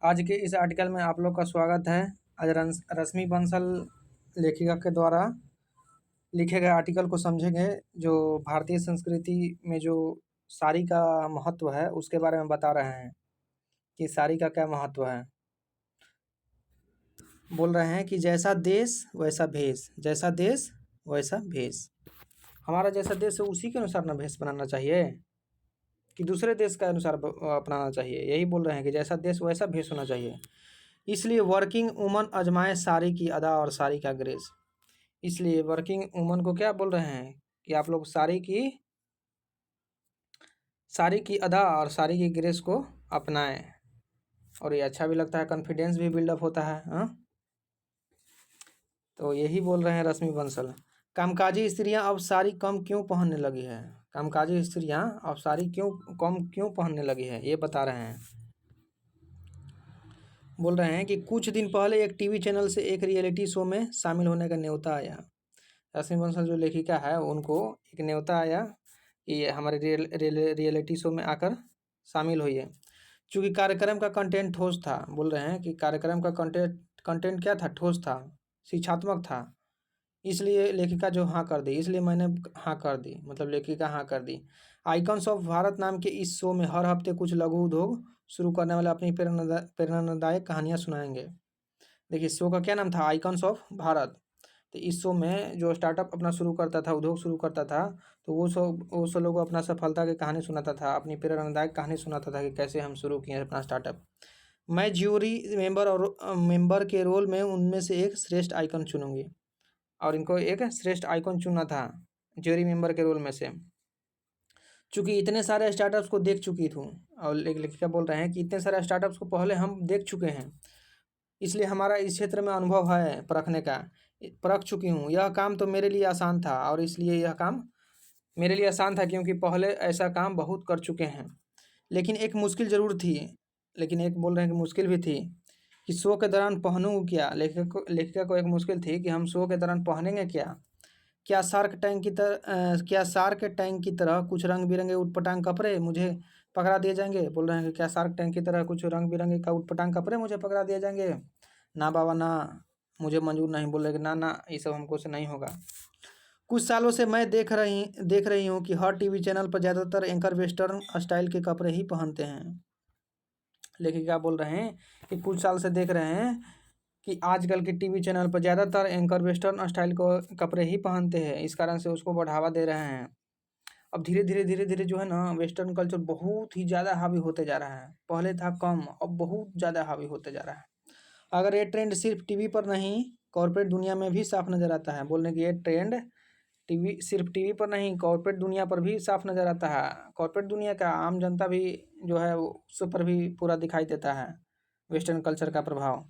आज के इस आर्टिकल में आप लोग का स्वागत है। आज रश्मि बंसल लेखिका के द्वारा लिखे गए आर्टिकल को समझेंगे, जो भारतीय संस्कृति में जो साड़ी का महत्व है उसके बारे में बता रहे हैं कि साड़ी का क्या महत्व है। बोल रहे हैं कि जैसा देश वैसा भेष, जैसा देश वैसा भेष। हमारा जैसा देश है उसी के अनुसार ना भेष बनाना चाहिए कि दूसरे देश के अनुसार अपनाना चाहिए। यही बोल रहे हैं कि जैसा देश वैसा भेष होना चाहिए। इसलिए वर्किंग वुमन आजमाए साड़ी की अदा और साड़ी का ग्रेस। इसलिए वर्किंग वुमन को क्या बोल रहे हैं कि आप लोग साड़ी की अदा और साड़ी की ग्रेस को अपनाएं, और ये अच्छा भी लगता है, कॉन्फिडेंस भी बिल्डअप होता है। हाँ, तो यही बोल रहे हैं रश्मि बंसल। कामकाजी स्त्रियां अब साड़ी कम क्यों पहनने लगी है? कामकाजी स्त्रियां अब साड़ी कम क्यों पहनने लगी है, ये बता रहे हैं। बोल रहे हैं कि कुछ दिन पहले एक टीवी चैनल से एक रियलिटी शो में शामिल होने का न्योता आया। रश्मि बंसल जो लेखिका है उनको एक न्योता आया कि ये हमारे रियलिटी शो में आकर शामिल हुई है। चूँकि कार्यक्रम का कंटेंट ठोस था, बोल रहे हैं कि कार्यक्रम का कंटेंट क्या था? ठोस था, शिक्षात्मक था, इसलिए लेखिका जो हाँ कर दी, इसलिए मैंने हाँ कर दी, मतलब लेखिका हाँ कर दी। आइकन्स ऑफ भारत नाम के इस शो में हर हफ्ते कुछ लघु उद्योग शुरू करने वाले अपनी प्रेरणादायक कहानियाँ सुनाएंगे। देखिए, शो का क्या नाम था? Icons of Bharat. तो इस शो में जो स्टार्टअप अपना शुरू करता था, उद्योग शुरू करता था, तो वो सौ लोगों अपना सफलता की कहानी सुनाता था, अपनी प्रेरणादायक कहानी सुनाता था कि कैसे हम शुरू किए अपना स्टार्टअप। मैं ज्यूरी मेंबर के रोल में उनमें से एक श्रेष्ठ आइकन चुनूंगी, और इनको एक श्रेष्ठ आइकन चुना था ज्यूरी मेंबर के रोल में से। चूँकि इतने सारे स्टार्टअप्स को देख चुकी थी, और एक लेखिका बोल रहे हैं कि इतने सारे स्टार्टअप्स को पहले हम देख चुके हैं, इसलिए हमारा इस क्षेत्र में अनुभव है परखने का। परख चुकी हूँ, यह काम तो मेरे लिए आसान था, और इसलिए यह काम मेरे लिए आसान था क्योंकि पहले ऐसा काम बहुत कर चुके हैं। लेकिन एक मुश्किल ज़रूर थी, लेकिन एक बोल रहे हैं कि मुश्किल भी थी कि शो के दौरान पहनूँ क्या। लेखिका को एक मुश्किल थी कि हम शो के दौरान पहनेंगे क्या। क्या शार्क टैंक की तरह कुछ रंग बिरंगे उटपटांग कपड़े मुझे पकड़ा दिए जाएंगे? बोल रहे हैं कि क्या शार्क टैंक की तरह कुछ रंग बिरंगे का उटपटांग कपड़े मुझे पकड़ा दिए जाएंगे? ना बाबा ना, मुझे मंजूर नहीं। बोल रहे कि ना ना, ये सब हमको से नहीं होगा। कुछ सालों से मैं देख रही हूँ कि हर टीवी चैनल पर ज़्यादातर एंकर वेस्टर्न स्टाइल के कपड़े ही पहनते हैं। लेखिका बोल रहे हैं कि कुछ साल से देख रहे हैं कि आजकल के टीवी चैनल पर ज़्यादातर एंकर वेस्टर्न स्टाइल को कपड़े ही पहनते हैं, इस कारण से उसको बढ़ावा दे रहे हैं। अब धीरे धीरे जो है ना, वेस्टर्न कल्चर बहुत ही ज़्यादा हावी होते जा रहा है। पहले था कम, अब बहुत ज़्यादा हावी होते जा रहा है। अगर ये ट्रेंड सिर्फ टीवी पर नहीं, कॉर्पोरेट दुनिया में भी साफ नज़र आता है। बोलने की ये ट्रेंड सिर्फ टीवी पर नहीं, कॉर्पोरेट दुनिया पर भी साफ नज़र आता है। कॉर्पोरेट दुनिया का आम जनता भी जो है उस पर भी पूरा दिखाई देता है वेस्टर्न कल्चर का प्रभाव।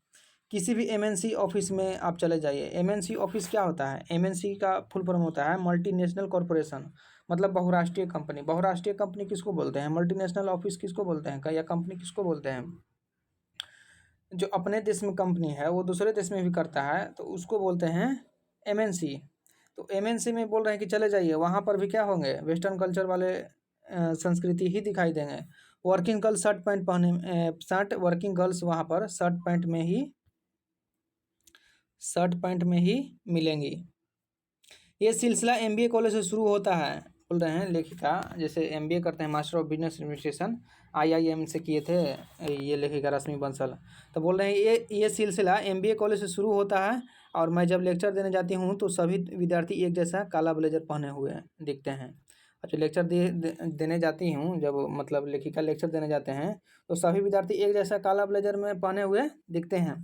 किसी भी एमएनसी ऑफिस में आप चले जाइए। एमएनसी ऑफिस क्या होता है? एमएनसी का फुल फॉर्म होता है मल्टीनेशनल कॉरपोरेशन, मतलब बहुराष्ट्रीय कंपनी। बहुराष्ट्रीय कंपनी किसको बोलते हैं? मल्टीनेशनल ऑफिस किसको बोलते हैं, या कंपनी किसको बोलते हैं? जो अपने देश में कंपनी है वो दूसरे देश में भी करता है, तो उसको बोलते हैं एमएनसी। तो एमएनसी में बोल रहे हैं कि चले जाइए, वहाँ पर भी क्या होंगे? वेस्टर्न कल्चर वाले संस्कृति ही दिखाई देंगे। वर्किंग गर्ल्स वर्किंग गर्ल्स वहाँ पर शर्ट पैंट में ही मिलेंगी। ये सिलसिला एमबीए कॉलेज से शुरू होता है। बोल रहे हैं लेखिका, जैसे एमबीए करते हैं, master of business administration IIM से किए थे ये लेखिका रश्मि बंसल। तो बोल रहे हैं ये सिलसिला एमबीए कॉलेज से शुरू होता है, और मैं जब लेक्चर देने जाती हूँ तो सभी विद्यार्थी एक जैसा काला ब्लेजर पहने हुए दिखते हैं। अच्छा, लेक्चर देने जाती हूँ, जब मतलब लेखिका लेक्चर देने जाते हैं तो सभी विद्यार्थी एक जैसा काला ब्लेजर में पहने हुए दिखते हैं।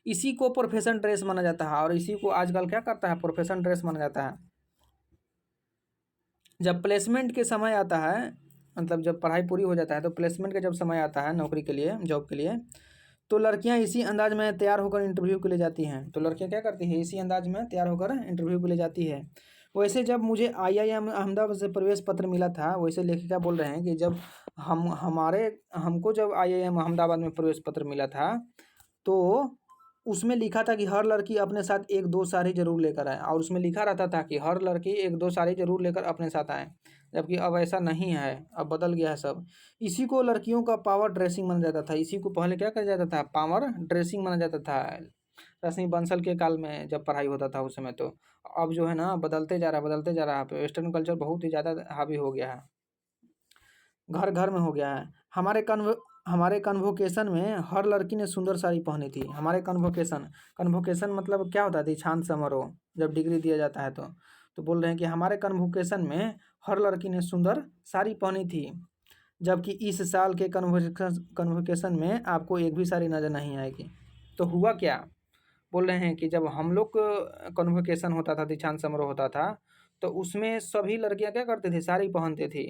इसी को प्रोफेशन ड्रेस माना जाता है, और इसी को आजकल क्या करता है? प्रोफेशन ड्रेस माना जाता है। जब प्लेसमेंट के समय आता है, मतलब जब पढ़ाई पूरी हो जाता है तो प्लेसमेंट का जब समय आता है नौकरी के लिए, जॉब के लिए, तो लड़कियां इसी अंदाज में तैयार होकर इंटरव्यू के लिए जाती हैं। तो लड़कियां क्या करती हैं? इसी अंदाज में तैयार होकर इंटरव्यू के लिए जाती है। वैसे जब मुझे आईआईएम अहमदाबाद से प्रवेश पत्र मिला था, वैसे लेखिका बोल रहे हैं कि जब हमको जब आईआईएम अहमदाबाद में प्रवेश पत्र मिला था, तो उसमें लिखा था कि हर लड़की अपने साथ एक दो साड़ी ज़रूर लेकर आए, और उसमें लिखा रहता था कि हर लड़की एक दो साड़ी ज़रूर लेकर अपने साथ आए। जबकि अब ऐसा नहीं है, अब बदल गया है सब। इसी को लड़कियों का पावर ड्रेसिंग माना जाता था, इसी को पहले क्या कहा जाता था, पावर ड्रेसिंग माना जाता था रश्मि बंसल के काल में जब पढ़ाई होता था उस समय। तो अब जो है ना बदलते जा रहा है, बदलते जा रहा है, वेस्टर्न कल्चर बहुत ही ज़्यादा हावी हो गया है, घर घर में हो गया है। हमारे कन्वोकेशन में हर लड़की ने सुंदर साड़ी पहनी थी। हमारे कन्वोकेशन मतलब क्या होता है, दीक्षांत समारोह, जब डिग्री दिया जाता है तो बोल रहे हैं कि हमारे कन्वोकेशन में हर लड़की ने सुंदर साड़ी पहनी थी, जबकि इस साल के कन्वोकेशन में आपको एक भी साड़ी नज़र नहीं आएगी। तो हुआ क्या, बोल रहे हैं कि जब हम लोग कन्वोकेशन होता था, दीक्षांत समारोह होता था, तो उसमें सभी लड़कियां क्या करते थे, साड़ी पहनते थे।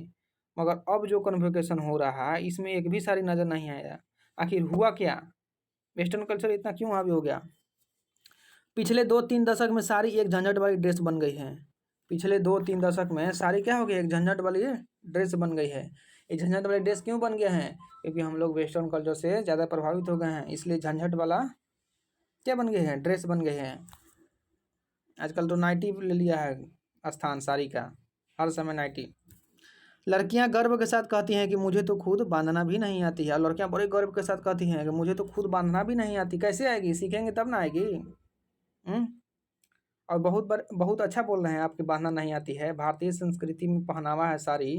मगर अब जो कन्वोकेशन हो रहा है इसमें एक भी साड़ी नज़र नहीं आया। आखिर हुआ क्या, वेस्टर्न कल्चर इतना क्यों हावी हो गया? पिछले 2-3 दशक में साड़ी एक झंझट वाली ड्रेस बन गई है। पिछले 2-3 दशक में साड़ी क्या हो गई, एक झंझट वाली ड्रेस बन गई है। ये झंझट वाली ड्रेस क्यों बन गया है? क्योंकि हम लोग वेस्टर्न कल्चर से ज़्यादा प्रभावित हो गए हैं, इसलिए झंझट वाला क्या बन गई है, ड्रेस बन गई है। आजकल तो नाइटी ले लिया है स्थान साड़ी का, हर समय नाइटी। लड़कियां गर्व के साथ कहती हैं कि मुझे तो खुद बांधना भी नहीं आती है, और लड़कियां बड़े गर्व के साथ कहती हैं कि मुझे तो खुद बांधना भी नहीं आती। कैसे आएगी, सीखेंगे तब ना आएगी। और बहुत अच्छा बोल रहे हैं आपकी बांधना नहीं आती है, भारतीय संस्कृति में पहनावा है साड़ी,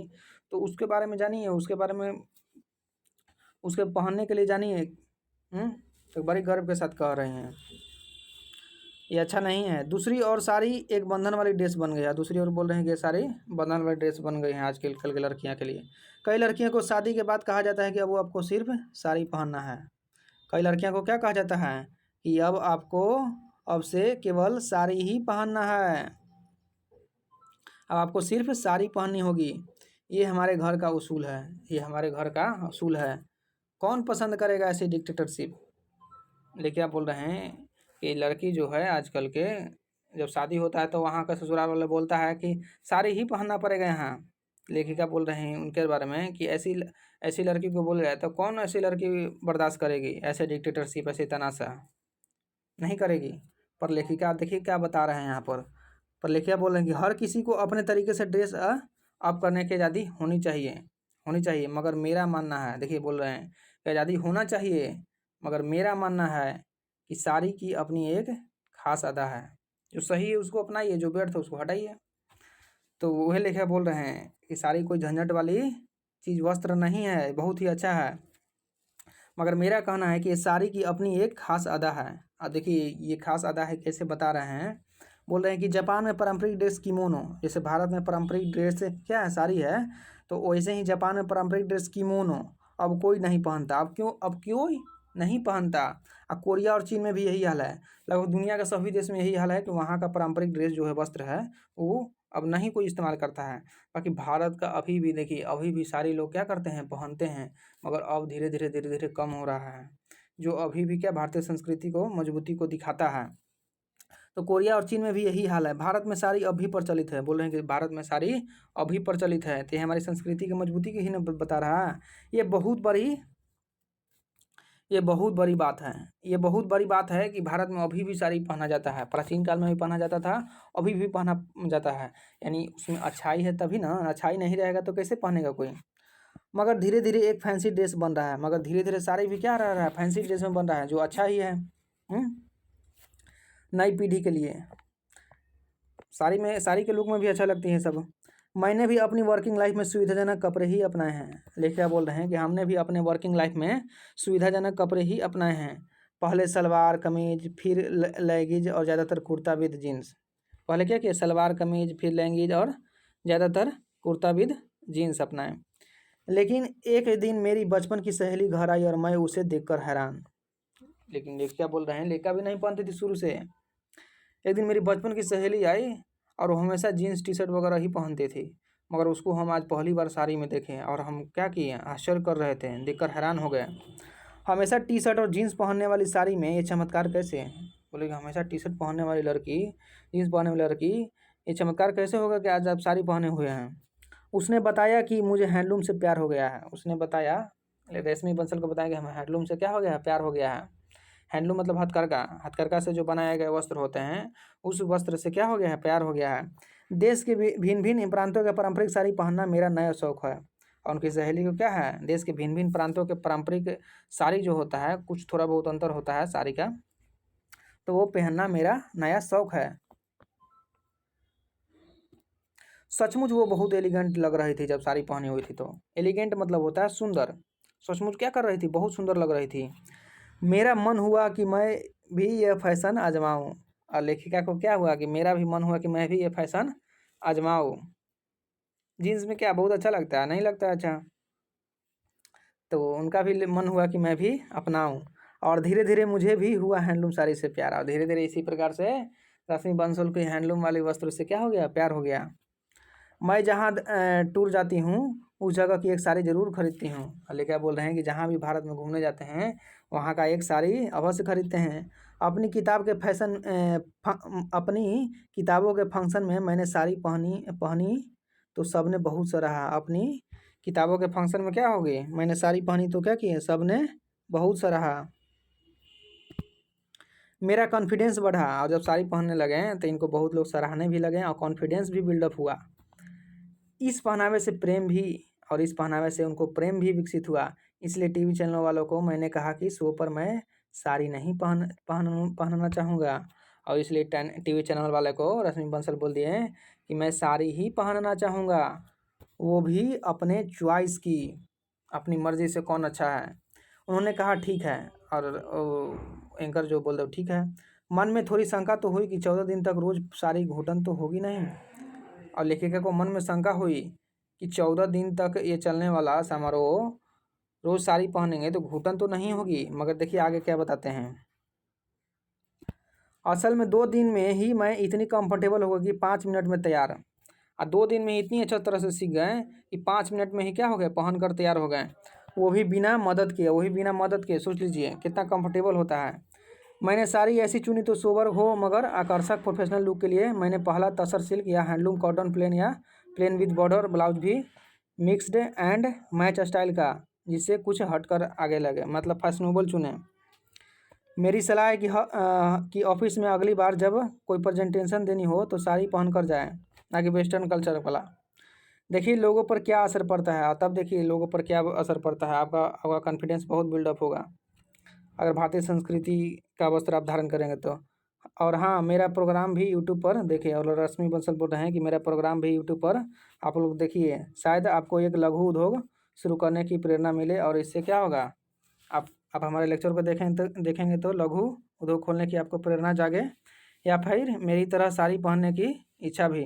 तो उसके बारे में जानिए, उसके बारे में उसके पहनने के लिए जानिए। तो बड़े गर्व के साथ कह रहे हैं, ये अच्छा नहीं है। दूसरी ओर साड़ी एक बंधन वाली ड्रेस बन गई है, दूसरी ओर बोल रहे हैं कि ये साड़ी बंधन वाली ड्रेस बन गई है आज कल के लड़कियां के लिए। कई लड़कियों को शादी के बाद कहा जाता है कि अब वो आपको सिर्फ साड़ी पहनना है। कई लड़कियों को क्या कहा जाता है कि अब से केवल साड़ी ही पहनना है, अब आपको सिर्फ साड़ी पहननी होगी। ये हमारे घर का उसूल है, ये हमारे घर का उसूल है। कौन पसंद करेगा ऐसी डिक्टेटरशिप? लेकिन आप बोल रहे हैं कि लड़की जो है आजकल के, जब शादी होता है तो वहाँ का ससुराल वाला बोलता है कि साड़ी ही पहनना पड़ेगा यहाँ। लेखिका बोल रहे हैं उनके बारे में कि ऐसी लड़की को बोल रहा है तो कौन ऐसी लड़की बर्दाश्त करेगी, ऐसे डिक्टेटरशिप, ऐसे तनाशा नहीं करेगी। पर लेखिका देखिए क्या बता रहे हैं यहाँ पर लेखिका बोल रहे हैं कि हर किसी को अपने तरीके से ड्रेस अप करने की आज़ादी होनी चाहिए, मगर मेरा मानना है, देखिए बोल रहे हैं कि आज़ादी होना चाहिए, मगर मेरा मानना है कि साड़ी की अपनी एक खास अदा है, जो सही है उसको अपनाइए, जो व्यर्थ है उसको हटाइए। तो वही लेखिका बोल रहे हैं कि साड़ी कोई झंझट वाली चीज़, वस्त्र नहीं है, बहुत ही अच्छा है, मगर मेरा कहना है कि ये साड़ी की अपनी एक खास अदा है। अब देखिए ये खास अदा है, कैसे बता रहे हैं, बोल रहे हैं कि जापान में पारंपरिक ड्रेस किमोनो, जैसे भारत में पारंपरिक ड्रेस क्या है, साड़ी है, तो वैसे ही जापान में पारंपरिक ड्रेस किमोनो अब कोई नहीं पहनता। अब क्यों नहीं पहनता? अब कोरिया और चीन में भी यही हाल है, लगभग दुनिया के सभी देश में यही हाल है कि वहाँ का पारंपरिक ड्रेस जो है, वस्त्र है, वो अब नहीं कोई इस्तेमाल करता है। बाकी भारत का अभी भी देखिए, अभी भी सारे लोग क्या करते हैं, पहनते हैं, मगर अब धीरे धीरे कम हो रहा है, जो अभी भी क्या भारतीय संस्कृति को मजबूती को दिखाता है। तो कोरिया और चीन में भी यही हाल है। भारत में साड़ी अभी प्रचलित है, बोल रहे हैं कि भारत में साड़ी अभी प्रचलित है, तो ये हमारी संस्कृति की मजबूती की ही न बता रहा है। ये बहुत बड़ी बात है, ये बहुत बड़ी बात है कि भारत में अभी भी साड़ी पहना जाता है, प्राचीन काल में भी पहना जाता था, अभी भी पहना जाता है। यानी उसमें अच्छाई है तभी ना, अच्छाई नहीं रहेगा तो कैसे पहनेगा कोई। मगर धीरे धीरे एक फैंसी ड्रेस बन रहा है, मगर धीरे धीरे साड़ी भी क्या रह रहा है, फैंसी ड्रेस में बन रहा है, जो अच्छा ही है। नई पीढ़ी के लिए साड़ी के लुक में भी अच्छा लगती है सब। मैंने भी अपनी वर्किंग लाइफ में सुविधाजनक कपड़े ही अपनाए हैं, लेखिका बोल रहे हैं कि हमने भी अपने वर्किंग लाइफ में सुविधाजनक कपड़े ही अपनाए हैं। पहले सलवार कमीज, फिर लेगिज और ज़्यादातर कुर्ता विद जीन्स। पहले क्या किया, सलवार कमीज, फिर लेगिज और ज़्यादातर कुर्ता विद जीन्स अपनाए। लेकिन एक दिन मेरी बचपन की सहेली घर आई और मैं उसे देखकर हैरान। लेकिन लेखिका बोल रहे हैं, लेखिका भी नहीं पहनती थी शुरू से। एक दिन मेरी बचपन की सहेली आई और वो हमेशा जीन्स टी शर्ट वगैरह ही पहनती थी, मगर उसको हम आज पहली बार साड़ी में देखे और हम क्या किए, आश्चर्य कर रहे थे, देखकर हैरान हो गए। हमेशा टी शर्ट और जीन्स पहनने वाली साड़ी में ये चमत्कार कैसे? बोले कि हमेशा टी शर्ट पहनने वाली लड़की, जीन्स पहनने वाली लड़की, ये चमत्कार कैसे होगा कि आज आप साड़ी पहने हुए हैं? उसने बताया कि मुझे हैंडलूम से प्यार हो गया है। उसने बताया, रश्मि बंसल को बताया कि हमें हैंडलूम से क्या हो गया है, प्यार हो गया है। हैंडलूम मतलब हथकरघा, हथकरघा से जो बनाए गए वस्त्र होते हैं, उस वस्त्र से क्या हो गया है, प्यार हो गया है। देश के भिन्न भिन्न प्रांतों के पारंपरिक साड़ी पहनना मेरा नया शौक है। और उनकी सहेली को क्या है, देश के भिन्न भिन्न प्रांतों के पारंपरिक साड़ी जो होता है, कुछ थोड़ा बहुत अंतर होता है साड़ी का, तो वो पहनना मेरा नया शौक है। सचमुच वो बहुत एलिगेंट लग रही थी जब साड़ी पहनी हुई थी। तो एलिगेंट मतलब होता है सुंदर। सचमुच क्या कर रही थी, बहुत सुंदर लग रही थी। मेरा मन हुआ कि मैं भी यह फैशन आजमाऊं। और लेखिका को क्या हुआ कि मेरा भी मन हुआ कि मैं भी ये फैशन आजमाऊं। जीन्स में क्या बहुत अच्छा लगता है, नहीं लगता अच्छा। तो उनका भी मन हुआ कि मैं भी अपनाऊं। और धीरे धीरे मुझे भी हुआ हैंडलूम साड़ी से प्यार। और धीरे धीरे इसी प्रकार से रश्मि बंसल को हैंडलूम वाली वस्त्र से क्या हो गया, प्यार हो गया। मैं जहाँ टूर जाती हूँ उस जगह की एक साड़ी ज़रूर खरीदती हूँ। लेखिका बोल रहे हैं कि जहाँ भी भारत में घूमने जाते हैं वहाँ का एक साड़ी अवश्य खरीदते हैं। अपनी किताब के अपनी किताबों के फंक्शन में मैंने साड़ी पहनी तो सबने बहुत सराहा। अपनी किताबों के फंक्शन में क्या हो गई, मैंने साड़ी पहनी तो क्या किए, सबने बहुत सराहा। मेरा कॉन्फिडेंस बढ़ा। और जब साड़ी पहनने लगे तो इनको बहुत लोग सराहने भी लगे और कॉन्फिडेंस भी बिल्डअप हुआ। इस पहनावे से प्रेम भी और इस पहनावे से उनको प्रेम भी विकसित हुआ। इसलिए टीवी चैनल वालों को मैंने कहा कि शो पर मैं साड़ी नहीं पहनना चाहूँगा। और इसलिए टीवी चैनल वाले को रश्मि बंसल बोल दिए हैं कि मैं साड़ी ही पहनना चाहूँगा, वो भी अपने चॉइस की, अपनी मर्जी से कौन अच्छा है। उन्होंने कहा ठीक है। और एंकर जो बोल दो ठीक है। मन में थोड़ी शंका तो हुई कि 14 दिन तक रोज़ साड़ी घुटन तो होगी नहीं। और लेखिका को मन में शंका हुई कि 14 दिन तक ये चलने वाला समारोह रोज साड़ी पहनेंगे तो घुटन तो नहीं होगी। मगर देखिए आगे क्या बताते हैं। असल में 2 दिन में ही मैं इतनी कंफर्टेबल हो गई कि 5 मिनट में तैयार। और 2 दिन में इतनी अच्छा तरह से सीख गए कि 5 मिनट में ही क्या हो गए, पहन कर तैयार हो गए। वो भी बिना मदद के। सोच लीजिए कितना कंफर्टेबल होता है। मैंने साड़ी ऐसी चुनी तो सोबर हो मगर आकर्षक प्रोफेशनल लुक के लिए मैंने पहला तसर सिल्क या handloom cotton plain with border blouse भी मिक्स्ड एंड मैच स्टाइल का, जिससे कुछ हटकर आगे लगे, मतलब फैशनेबल चुने। मेरी सलाह है कि ऑफिस में अगली बार जब कोई प्रेजेंटेशन देनी हो तो साड़ी पहन कर जाए, ना कि वेस्टर्न कल्चर वाला। देखिए लोगों पर क्या असर पड़ता है, तब देखिए लोगों पर क्या असर पड़ता है। आपका कॉन्फिडेंस बहुत बिल्डअप होगा अगर भारतीय संस्कृति का वस्त्र आप धारण करेंगे तो। और हाँ, मेरा प्रोग्राम भी यूट्यूब पर देखिए। और रश्मि बंसल बोल रहे हैं कि मेरा प्रोग्राम भी यूट्यूब पर आप लोग देखिए। शायद आपको एक लघु उद्योग शुरू करने की प्रेरणा मिले और इससे क्या होगा, आप हमारे लेक्चर को देखेंगे तो लघु उद्योग खोलने की आपको प्रेरणा जागे, या फिर मेरी तरह साड़ी पहनने की इच्छा भी।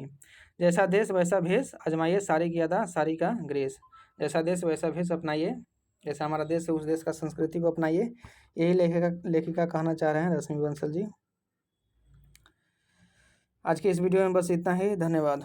जैसा देश वैसा भेष आजमाइए, साड़ी की अदा साड़ी का ग्रेस। जैसा देश वैसा भेष अपनाइए, जैसा हमारा देश है उस देश का संस्कृति को अपनाइए। यही लेखिका कहना चाह रहे हैं रश्मि बंसल जी। आज की इस वीडियो में बस इतना ही। धन्यवाद।